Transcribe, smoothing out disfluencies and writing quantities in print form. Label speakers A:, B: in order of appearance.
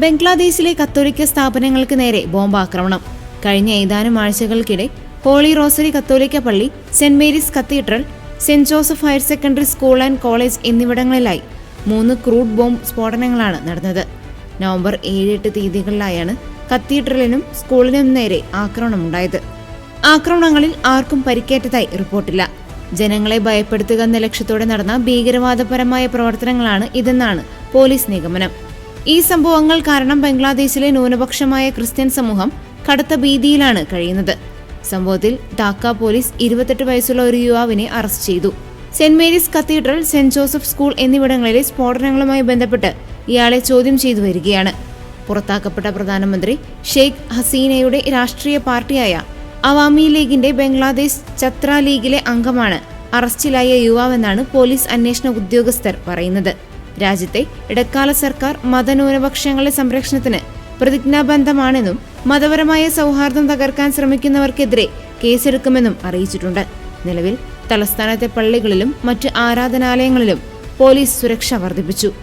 A: ബംഗ്ലാദേശിലെ കത്തോലിക്ക സ്ഥാപനങ്ങൾക്ക് നേരെ ബോംബാക്രമണം. കഴിഞ്ഞ ഏതാനും ആഴ്ചകൾക്കിടെ ഹോളി റോസറി കത്തോലിക്ക പള്ളി, saint Mary's cathedral, saint Joseph higher secondary school and college എന്നിവിടങ്ങളിലായി 3 ക്രൂഡ് ബോംബ് സ്ഫോടനങ്ങളാണ് നടന്നത്. നവംബർ 7-8 തീയതികളിലായാണ് കത്തീഡ്രലിനും സ്കൂളിനും നേരെ ആക്രമണമുണ്ടായത്. ആക്രമണങ്ങളിൽ ആർക്കും പരിക്കേറ്റതായി റിപ്പോർട്ടില്ല. ജനങ്ങളെ ഭയപ്പെടുത്തുക എന്ന ലക്ഷ്യത്തോടെ നടന്ന ഭീകരവാദപരമായ പ്രവർത്തനങ്ങളാണ് ഇതെന്നാണ് പോലീസ് നിഗമനം. ഈ സംഭവങ്ങൾ കാരണം ബംഗ്ലാദേശിലെ ന്യൂനപക്ഷമായ ക്രിസ്ത്യൻ സമൂഹം കടുത്ത ഭീതിയിലാണ് കഴിയുന്നത്. സംഭവത്തിൽ ധാക്ക പോലീസ് 28 വയസ്സുള്ള ഒരു യുവാവിനെ അറസ്റ്റ് ചെയ്തു. Saint Mary's cathedral, saint Joseph school എന്നിവിടങ്ങളിലെ സ്ഫോടനങ്ങളുമായി ബന്ധപ്പെട്ട് ഇയാളെ ചോദ്യം ചെയ്തു വരികയാണ്. പുറത്താക്കപ്പെട്ട പ്രധാനമന്ത്രി ഷെയ്ഖ് ഹസീനയുടെ രാഷ്ട്രീയ പാർട്ടിയായ അവാമി ലീഗിന്റെ ബംഗ്ലാദേശ് ഛത്ര ലീഗിലെ അംഗമാണ് അറസ്റ്റിലായ യുവാവെന്നാണ് പോലീസ് അന്വേഷണ ഉദ്യോഗസ്ഥർ പറയുന്നത്. രാജ്യത്തെ ഇടക്കാല സർക്കാർ മതന്യൂനപക്ഷങ്ങളുടെ സംരക്ഷണത്തിന് പ്രതിജ്ഞാബദ്ധമാണെന്നും മതപരമായ സൗഹാർദ്ദം തകർക്കാൻ ശ്രമിക്കുന്നവർക്കെതിരെ കേസെടുക്കുമെന്നും അറിയിച്ചിട്ടുണ്ട്. നിലവിൽ തലസ്ഥാനത്തെ പള്ളികളിലും മറ്റ് ആരാധനാലയങ്ങളിലും പോലീസ് സുരക്ഷ വർദ്ധിപ്പിച്ചു.